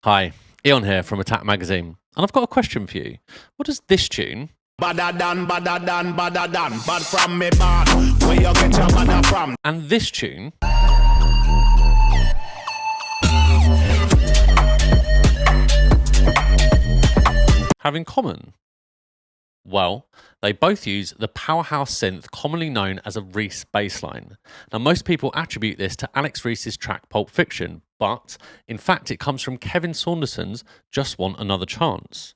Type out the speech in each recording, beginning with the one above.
Hi, Eon here from Attack Magazine, and I've got a question for you. What does this tune Badder than, bad from me bad. Where you get your badder from? and this tune have in common? Well, they both use the powerhouse synth commonly known as a Reese bassline. Now, most people attribute this to Alex Reece's track Pulp Fiction, but in fact it comes from Kevin Saunderson's Just Want Another Chance.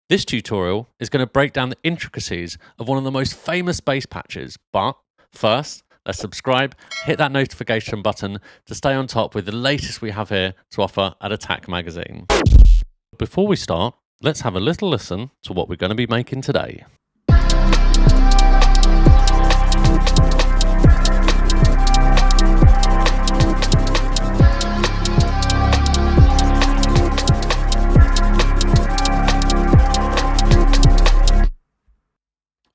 This tutorial is going to break down the intricacies of one of the most famous bass patches, but first, let's subscribe, hit that notification button to stay on top with the latest we have here to offer at Attack Magazine. Before we start, let's have a little listen to what we're going to be making today.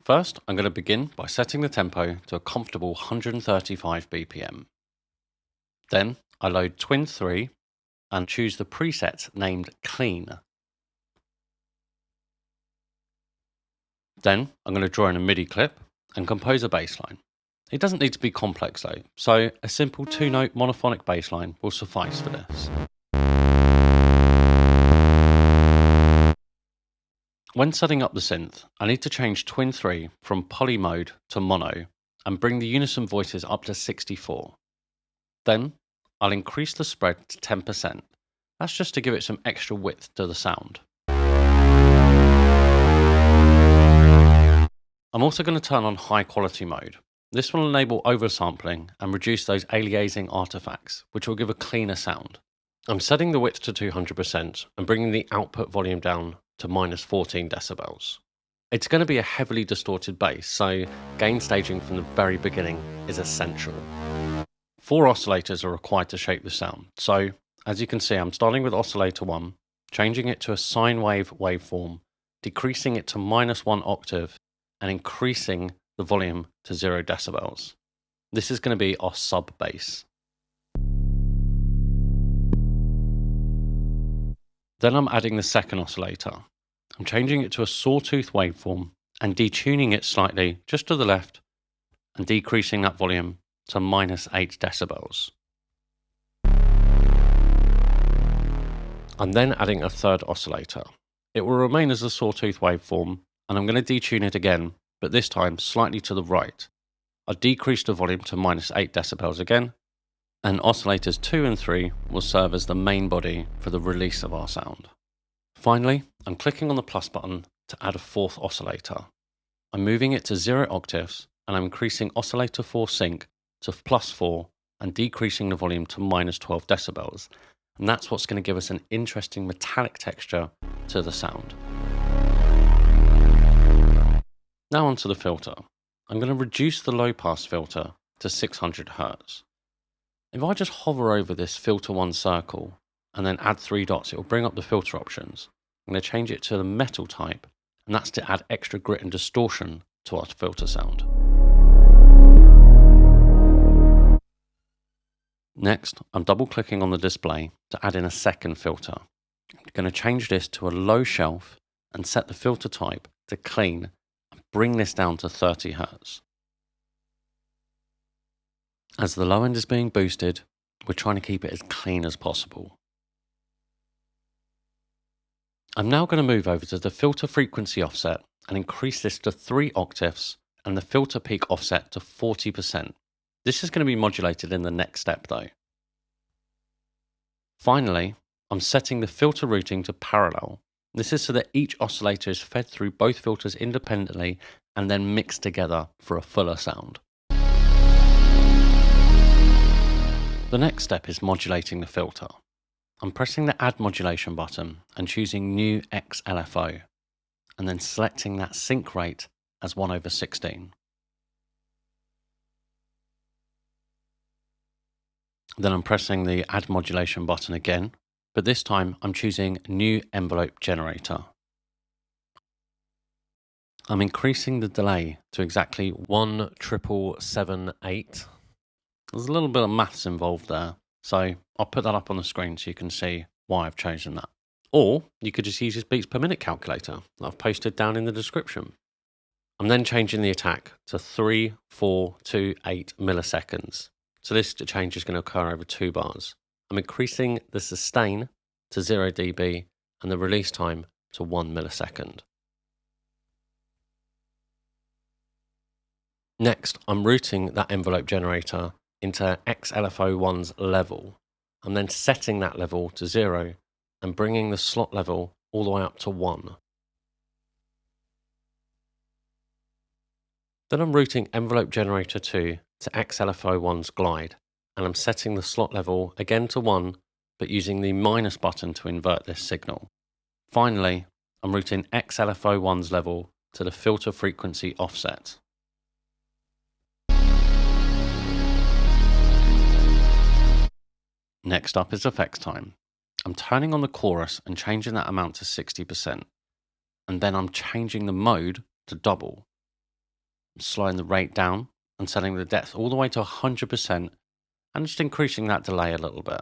First, I'm going to begin by setting the tempo to a comfortable 135 BPM. Then, I load Twin 3 and choose the preset named Clean. Then, I'm going to draw in a MIDI clip and compose a bass line. It doesn't need to be complex though, so a simple 2-note monophonic bass line will suffice for this. When setting up the synth, I need to change Twin 3 from poly mode to mono and bring the unison voices up to 64. Then, I'll increase the spread to 10%. That's just to give it some extra width to the sound. I'm also going to turn on high quality mode. This will enable oversampling and reduce those aliasing artifacts, which will give a cleaner sound. I'm setting the width to 200% and bringing the output volume down to minus 14 decibels. It's going to be a heavily distorted bass, so gain staging from the very beginning is essential. 4 oscillators are required to shape the sound. So, as you can see, I'm starting with oscillator 1, changing it to a sine wave waveform, decreasing it to -1 octave, and increasing the volume to 0 decibels. This is going to be our sub bass. Then I'm adding the second oscillator. I'm changing it to a sawtooth waveform and detuning it slightly just to the left and decreasing that volume to -8 decibels. I'm then adding a third oscillator. It will remain as a sawtooth waveform and I'm going to detune it again, but this time slightly to the right. I'll decrease the volume to -8 decibels again, and oscillators 2 and 3 will serve as the main body for the release of our sound. Finally, I'm clicking on the plus button to add a 4th oscillator. I'm moving it to 0 octaves and I'm increasing oscillator 4 sync to +4 and decreasing the volume to -12 decibels. And that's what's going to give us an interesting metallic texture to the sound. Now onto the filter. I'm going to reduce the low pass filter to 600 Hz. If I just hover over this filter 1 circle and then add 3 dots, it will bring up the filter options. I'm going to change it to the metal type, and that's to add extra grit and distortion to our filter sound. Next, I'm double clicking on the display to add in a second filter. I'm going to change this to a low shelf and set the filter type to clean and bring this down to 30 Hz. As the low end is being boosted, we're trying to keep it as clean as possible. I'm now going to move over to the filter frequency offset and increase this to 3 octaves and the filter peak offset to 40%. This is going to be modulated in the next step though. Finally, I'm setting the filter routing to parallel. This is so that each oscillator is fed through both filters independently and then mixed together for a fuller sound. The next step is modulating the filter. I'm pressing the Add Modulation button and choosing New XLFO, and then selecting that sync rate as 1/16. Then I'm pressing the Add Modulation button again, but this time I'm choosing New Envelope Generator. I'm increasing the delay to exactly 1,778. There's a little bit of maths involved there, so I'll put that up on the screen so you can see why I've chosen that. Or you could just use this beats per minute calculator that I've posted down in the description. I'm then changing the attack to 3, 4, 2, 8 milliseconds. So this change is going to occur over 2 bars. I'm increasing the sustain to 0 dB and the release time to 1 millisecond. Next, I'm routing that envelope generator into XLFO1's level. I'm then setting that level to 0 and bringing the slot level all the way up to 1. Then I'm routing envelope generator 2 to XLFO1's glide, and I'm setting the slot level again to 1, but using the minus button to invert this signal. Finally, I'm routing XLFO1's level to the filter frequency offset. Next up is effects time. I'm turning on the chorus and changing that amount to 60%. And then I'm changing the mode to double. I'm slowing the rate down and setting the depth all the way to 100% and just increasing that delay a little bit.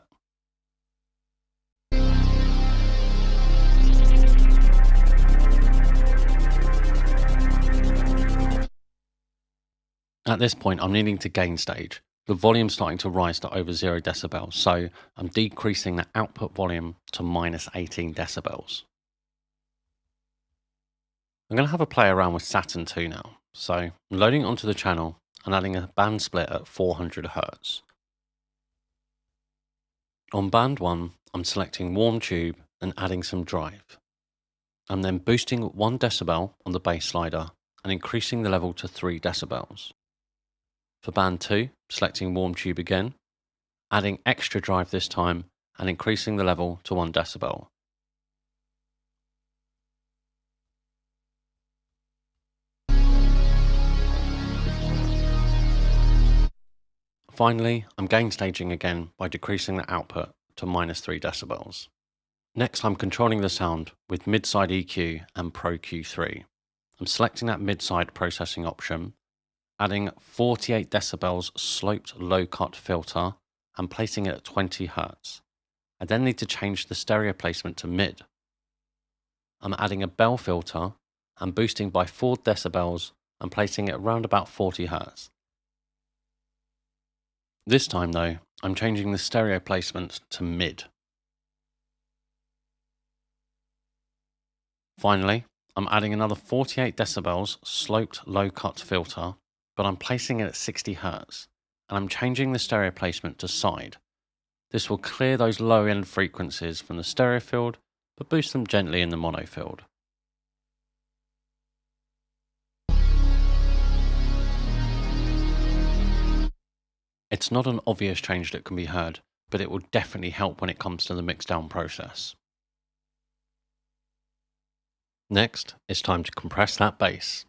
At this point, I'm needing to gain stage. The volume's starting to rise to over 0 decibels, so I'm decreasing the output volume to minus 18 decibels. I'm going to have a play around with Saturn 2 now. So I'm loading it onto the channel and adding a band split at 400 Hz. On band 1, I'm selecting warm tube and adding some drive. I'm then boosting 1 decibel on the bass slider and increasing the level to 3 decibels. For band 2, selecting warm tube again, adding extra drive this time and increasing the level to 1 decibel. Finally, I'm gain staging again by decreasing the output to minus 3 decibels. Next, I'm controlling the sound with mid-side EQ and Pro Q3. I'm selecting that mid-side processing option, adding 48 decibels sloped low-cut filter and placing it at 20 Hz. I then need to change the stereo placement to mid. I'm adding a bell filter and boosting by 4 decibels and placing it around about 40 Hz. This time though, I'm changing the stereo placement to mid. Finally, I'm adding another 48 decibels sloped low-cut filter, but I'm placing it at 60 Hz, and I'm changing the stereo placement to side. This will clear those low-end frequencies from the stereo field, but boost them gently in the mono field. It's not an obvious change that can be heard, but it will definitely help when it comes to the mixdown process. Next, it's time to compress that bass.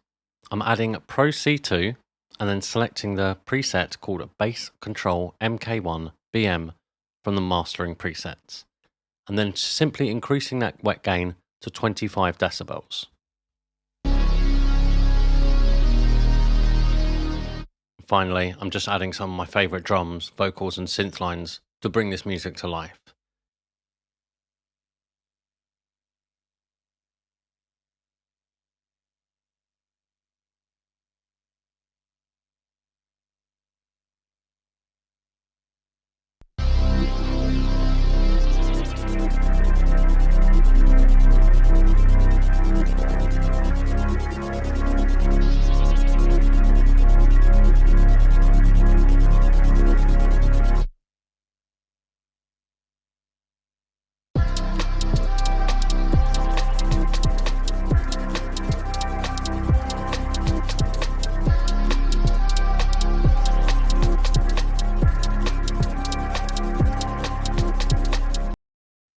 I'm adding Pro C2 and then selecting the preset called Bass Control MK1 BM from the mastering presets, and then simply increasing that wet gain to 25 decibels. Finally, I'm just adding some of my favourite drums, vocals and synth lines to bring this music to life.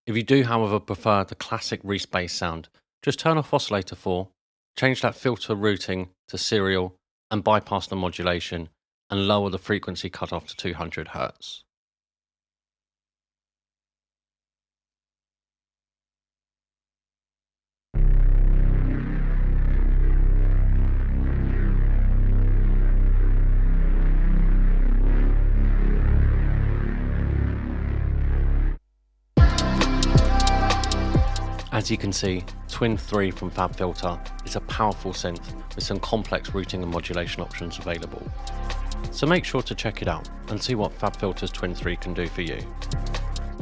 If you do, however, prefer the classic Reese bass sound, just turn off Oscillator 4, change that filter routing to serial, and bypass the modulation, and lower the frequency cutoff to 200 Hz. As you can see, Twin 3 from FabFilter is a powerful synth with some complex routing and modulation options available. So make sure to check it out and see what FabFilter's Twin 3 can do for you.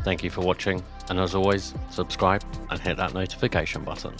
Thank you for watching, and as always, subscribe and hit that notification button.